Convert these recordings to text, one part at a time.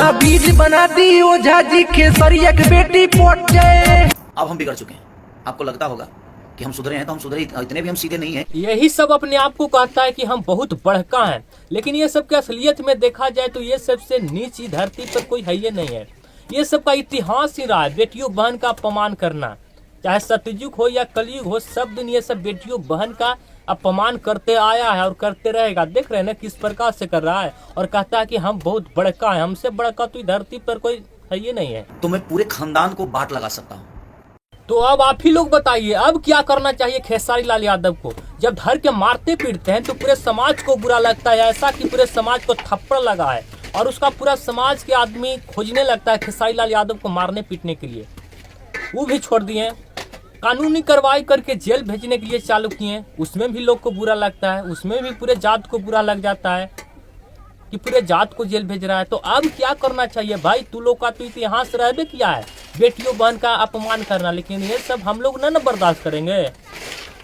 का बीज बना दी ओझा जी खेसरिया की बेटी पोट जाए। अब हम बिगड़ चुके हैं। आपको लगता होगा कि हम सुधरे हैं, तो हम सुधरे, इतने भी हम सीधे नहीं हैं। यही सब अपने आप को कहता है कि हम बहुत बड़का हैं, लेकिन ये सब के असलियत में देखा जाए तो ये सबसे नीची धरती पर कोई है ही नहीं है। ये सब का इतिहास ही रहा है बेटियों बहन का अपमान करना, चाहे सतयुग हो या कलयुग हो, सब दिन ये सब बेटियों बहन का अपमान करते आया है और करते रहेगा। देख रहे हैं ना किस प्रकार से कर रहा है, और कहता है कि हम बहुत बड़का है, हमसे बड़का तो धरती पर कोई है ही नहीं है। तो मैं पूरे खानदान को बाट लगा सकता हूँ। तो अब आप ही लोग बताइए, अब क्या करना चाहिए खेसारी लाल यादव को? जब धर के मारते पीटते हैं तो पूरे समाज को बुरा लगता है, ऐसा कि पूरे समाज को थप्पड़ लगा है और उसका पूरा समाज के आदमी खोजने लगता है खेसारी लाल यादव को मारने पीटने के लिए। वो भी छोड़ दिए, कानूनी कार्रवाई करके जेल भेजने के लिए चालू किए, उसमें भी लोग को बुरा लगता है, उसमें भी पूरे जात को बुरा लग जाता है कि पूरे जात को जेल भेज रहा है। तो अब क्या करना चाहिए भाई? तू लोग का तो इतिहास रहबे किया है बेटियों बहन का अपमान करना, लेकिन ये सब हम लोग न बर्दाश्त करेंगे।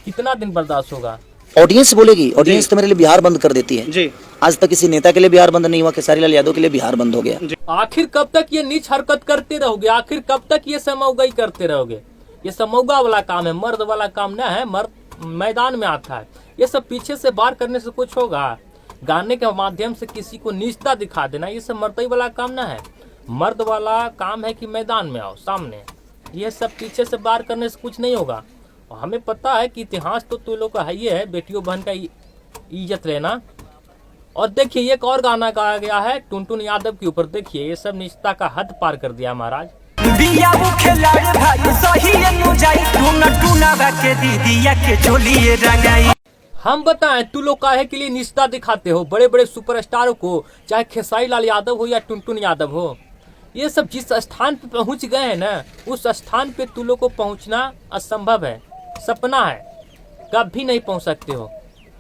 कितना दिन बर्दाश्त होगा? ऑडियंस बोलेगी, ऑडियंस तो मेरे लिए बिहार बंद कर देती है जी। आज तक किसी नेता के लिए बिहार बंद नहीं हुआ, खेसारी लाल यादव के लिए बिहार बंद हो गया। आखिर कब तक ये नीच हरकत करते रहोगे? आखिर कब तक ये समौगाई करते रहोगे? ये समौगा वाला काम है, मर्द वाला काम न है। मर्द मैदान में आता है, ये सब पीछे से बार करने से कुछ होगा? गाने के माध्यम से किसी को नीचता दिखा देना, ये सब मर्द वाला काम ना है। मर्द वाला काम है कि मैदान में आओ सामने, ये सब पीछे से बार करने से कुछ नहीं होगा। और हमें पता है कि इतिहास तो तू लोग का है ही है, बेटियों बहन का इज्जत लेना। और देखिए एक और गाना गाया गया है टुनटुन यादव के ऊपर, देखिए ये सब निष्ठा का हद पार कर दिया महाराज। हम बताएं तू लोग काहे के लिए निष्ठा दिखाते हो बड़े बड़े सुपरस्टारों को, चाहे खेसारी लाल यादव हो या टुनटुन यादव हो? ये सब जिस स्थान पे पहुंच गए हैं ना, उस स्थान पे तू लोग को पहुंचना असंभव है, सपना है, कभी नहीं पहुंच सकते हो।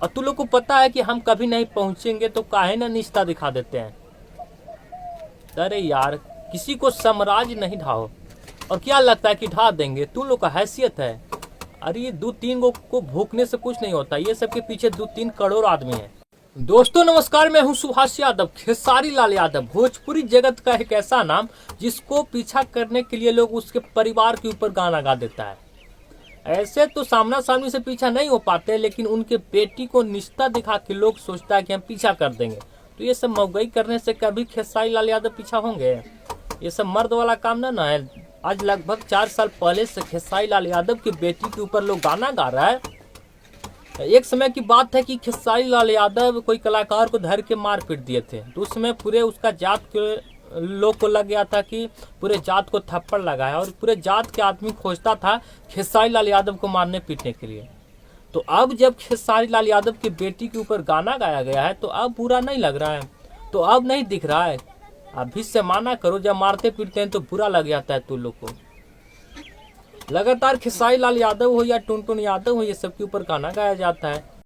और तू लोग को पता है कि हम कभी नहीं पहुंचेंगे, तो काहे ना निष्ठा दिखा देते हैं। अरे यार, किसी को साम्राज्य नहीं ढाओ, और क्या लगता है कि ढा देंगे? तू लोग का हैसियत है। अरे ये 2-3 को भूखने से कुछ नहीं होता, ये सब के पीछे 2-3 करोड़ आदमी हैं। दोस्तों नमस्कार, मैं हूं सुभाष यादव। खेसारी लाल यादव भोजपुरी जगत का एक ऐसा नाम जिसको पीछा करने के लिए लोग उसके परिवार के ऊपर गाना गा देता है। ऐसे तो सामना सामनी से पीछा नहीं हो पाते, लेकिन उनके बेटी को निष्ठा दिखा के लोग सोचता है कि हम पीछा कर देंगे। तो ये सब मौगई करने से कभी खेसारी लाल यादव पीछा होंगे? ये सब मर्द वाला काम ना है। आज लगभग 4 साल पहले से खेसारी लाल यादव की बेटी के ऊपर लोग गाना गा रहा है। एक समय की बात है कि खेसारी लाल यादव कोई कलाकार को धर के मार पीट दिए थे, तो उसमें पूरे उसका जात के लोग को लग गया था कि पूरे जात को थप्पड़ लगा है, और पूरे जात के आदमी खोजता था खेसारी लाल यादव को मारने पीटने के लिए। तो अब जब खेसारी लाल यादव की बेटी के ऊपर गाना गाया गया है तो अब बुरा नहीं लग रहा है, तो अब नहीं दिख रहा है। अभी से माना करो, जब मारते पीटते हैं तो बुरा लग जाता है तू लोग को। लगातार खेसारी लाल यादव हो या टुनटुन यादव हो, ये सब के ऊपर गाना गाया जाता है।